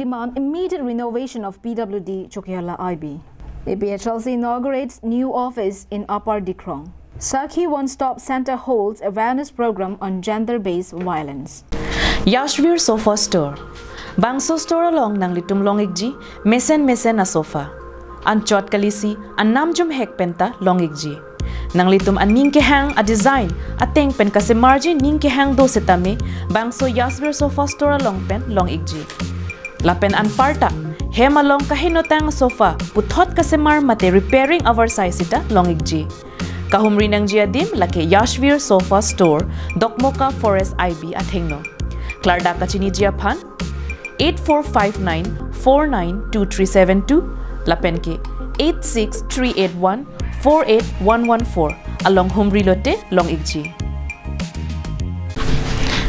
demand immediate renovation of PWD Chokehela IB. APHLC inaugurates new office in Upper Dikrong. Sakhi One Stop Center holds awareness program on gender-based violence. Yashvir Sofa Store. Bangso store along nang litum longigji, mesen na sofa. Anchot kalisi, an namjum hek penta longigji. Nang litum an ningke hang a design, ateng pen kasi margin ningke hang do setame, bangso Yashvir Sofa Store along pen longigji. Lapen an parta, hema long kahinotang sofa, puthot kasi mar mate repairing oversize ita longigji. Kahumri ng jiadim lake Yashvir Sofa Store, Dokmoka Forest IB at Hengno. Klarda kachini jiapan 8459492372, Lapenke 86381-48114 along Humri Lote, Longigji.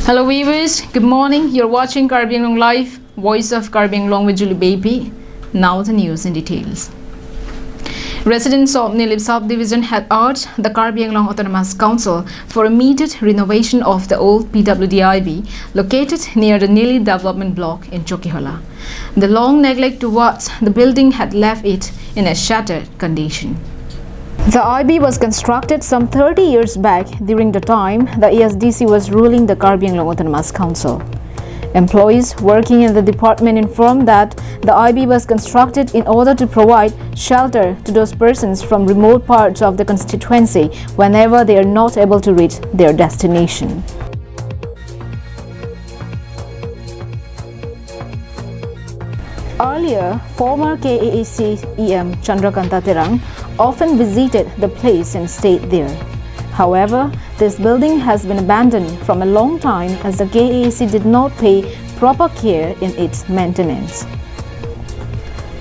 Hello viewers, good morning. You're watching KAL English Live, Voice of KAL English with Julie Baby. Now the news in details. Residents of Nilip Subdivision had urged the KAL English Autonomous Council for immediate renovation of the old PWDIB located near the Nili development block in Chokehela. The long neglect towards the building had left it in a shattered condition. The IB was constructed some 30 years back during the time the ESDC was ruling the KAL English Autonomous Council. Employees working in the department informed that the IB was constructed in order to provide shelter to those persons from remote parts of the constituency whenever they are not able to reach their destination. Earlier, former KAAC EM Chandrakanta Terang often visited the place and stayed there. However, this building has been abandoned from a long time as the KAAC did not pay proper care in its maintenance.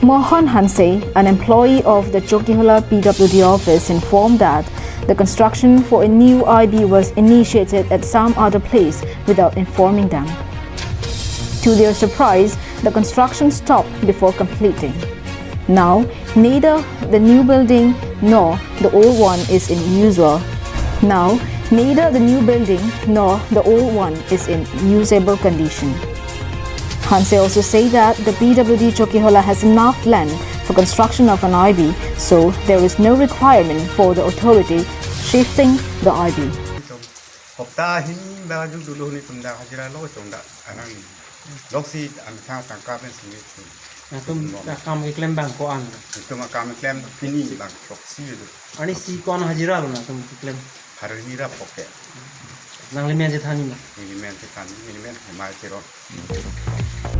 Mohan Hanse, an employee of the Chokehela PWD office, informed that the construction for a new IB was initiated at some other place without informing them. To their surprise, the construction stopped before completing. Now, neither the new building nor the old one is in usable usable condition. Hanse also said that the PWD Chokehela has enough land for construction of an IB, so there is no requirement for the authority shifting the IB.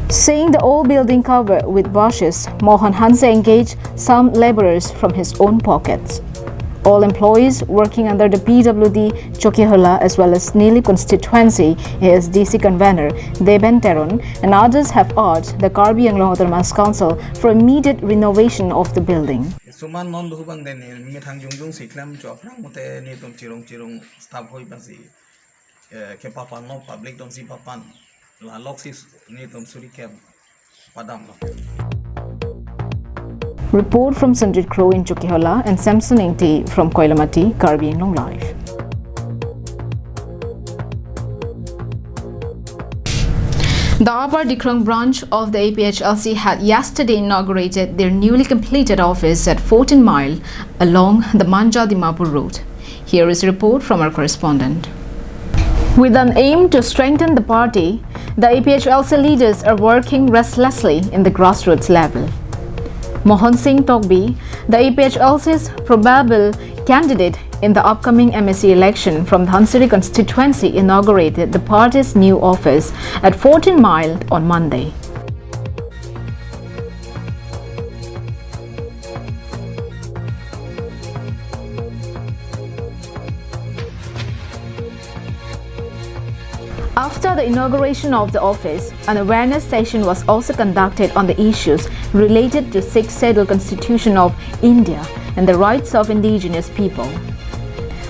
Seeing the old building covered with bushes, Mohan Hanse engaged some laborers from his own pockets. All employees working under the PWD Chokehela as well as Nili constituency ASDC convener Deben Teron and others have urged the KAL English Autonomous Council for immediate renovation of the building. Suman non duhubang den mithang jungjung siklam chopra mute ni tum chirong staff hoi basi ke papan no public don si papan la loksis ni tum suri ke padam. Report from Sanjit Crow in Chokehela and Samson Ingti from Koilamati, KAL English Live. The Upper Dikrong branch of the APHLC had yesterday inaugurated their newly completed office at 14 Mile along the Manja-Dimapur road. Here is a report from our correspondent. With an aim to strengthen the party, the APHLC leaders are working restlessly in the grassroots level. Mohan Singh Togbi, the APHLC's probable candidate in the upcoming MSC election from the Dhansiri constituency, inaugurated the party's new office at 14 Mile on Monday. After the inauguration of the office, an awareness session was also conducted on the issues related to Sixth Scheduled Constitution of India and the rights of indigenous people.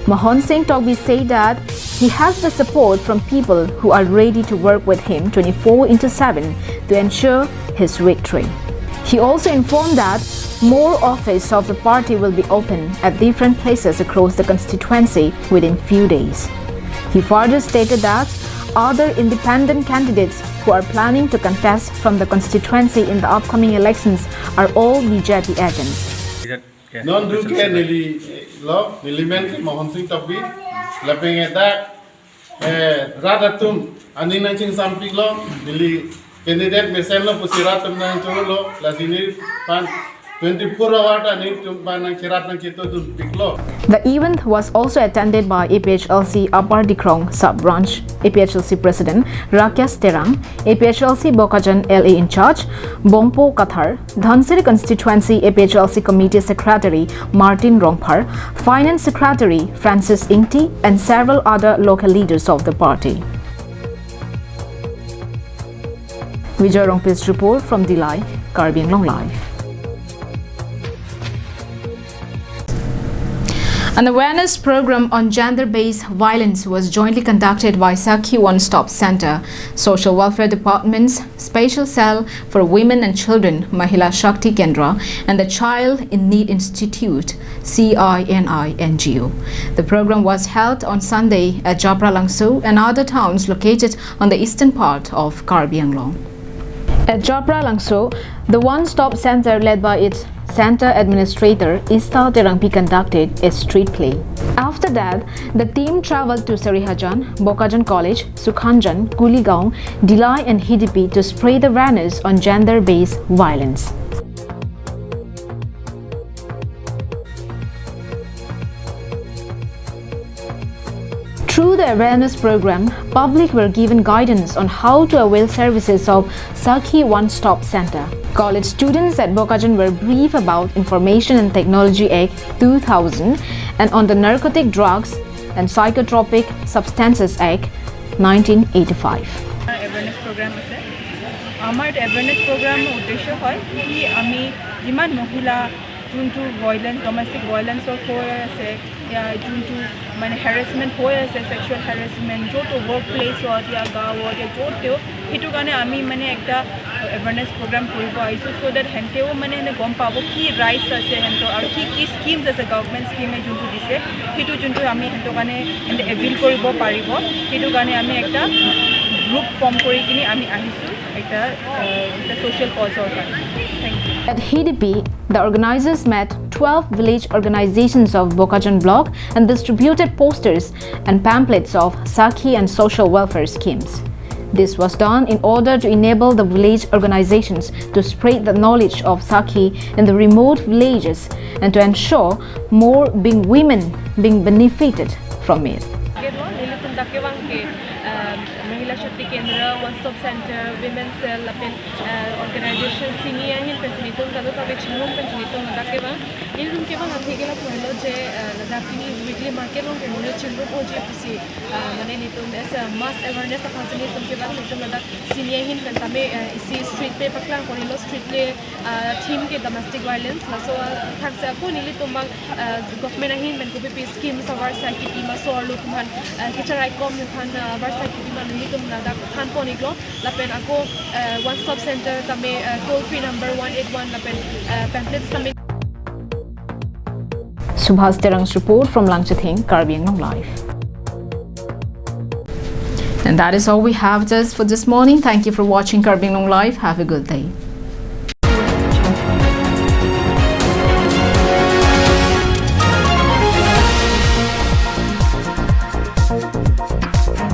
Mohan Singh Togbi said that he has the support from people who are ready to work with him 24/7 to ensure his victory. He also informed that more offices of the party will be opened at different places across the constituency within few days. He further stated that other independent candidates who who are planning to contest from the constituency in the upcoming elections are all BJP agents. Non du ke nili lo nili men ke Mohan Singh Tabbi lapeng edak radatum ani nang ching sampik lo nili candidate mesen lo pusiratum nang cholo lo la sini pan 24 hours ani tum pan nang chirat nang chito tum piklo. The event was also attended by APHLC Upper Dikrong Sub-Branch APHLC President Rakesh Terang, APHLC Bokajan LA in charge Bongpo Kathar, Dhansiri Constituency APHLC Committee Secretary Martin Rongphar, Finance Secretary Francis Ingti, and several other local leaders of the party. Vijay Rongpil's report from Dilai, Karbi Anglong Live. An awareness program on gender-based violence was jointly conducted by Sakhi One Stop Center, Social Welfare Department's Special Cell for Women and Children, Mahila Shakti Kendra, and the Child in Need Institute, CINI NGO. The program was held on Sunday at Japra Langso and other towns located on the eastern part of Karbi Anglong. At Japra Langso, the one-stop center led by its Center Administrator Ista Terangpi conducted a street play. After that, the team traveled to Sarihajan, Bokajan College, Sukhanjan, Kuligaon, Dilai and Hidipi to spread awareness on gender-based violence. Through the awareness program, public were given guidance on how to avail services of Sakhi One Stop Center. College students at Bokajan were briefed about Information and Technology Act 2000 and on the Narcotic Drugs and Psychotropic Substances Act 1985. Awareness program আছে আমাৰ awareness program উদ্দেশ্য হয় কি আমি যিমান মহিলা যোনটো violence ডোমেষ্টিক ভায়োলেন্সৰ হৈ আছে যোনটো মানে হেৰাসমেণ্ট হৈ আছে সেক্সুৱেল হেৰাসমেণ্ট য'ত ৱৰ্ক প্লেছত या গাঁৱত য'তেও সেইটো কাৰণে আমি মানে একটা awareness program কৰিব আহিছোঁ so that হেনতেও মানে গম পাব কি ৰাইটছ আছে হেনতৰ আৰু কি কি স্কিমছ আছে গভৰ্ণমেণ্ট স্কিমে যোনটো দিছে সেইটো যোনটো আমি হেনতৰ কাৰণে এভিল কৰিব পাৰিব সেইটো কাৰণে আমি একটা গ্ৰুপ ফৰ্ম কৰি কিনি আমি আহিছোঁ একটা social cause or thank you. At Hidipi, the organizers met 12 village organizations of Bokajan block and distributed posters and pamphlets of Sakhi and social welfare schemes. This was done in order to enable the village organizations to spread the knowledge of Sakhi in the remote villages and to ensure more women being benefited from it. Mahila Shakti Kendra, One Stop Center, Women's Cell, Organization, Senior Hill Pensionito, Kado Kavichinum Pensionito, Nadakeva, Ilum Keva, Hagela Puelo, Nadakini, Weekly Market, and Children OGPC, Manelito, as a mass awareness of Hansanito Keva, Nadak, Senior Hill Pentame, Street Paper Clan, Cornelo Street Play, Team Domestic Violence, so Taxaco, Nilitumba, Government Hin, and Kupi schemes of our psychic, Masor, Lukuman, Kitcharaikom, Yukan, Varsaki, Nilitum Nadak, Hanponiglo, Lapen Ako, One Stop Center, Tame, toll free number 181, Lapen, pamphlets, Tame. Subhas Terang's report from Langchathing, Karbi Anglong Live. And that is all we have just for this morning. Thank you for watching Karbi Anglong Live. Have a good day.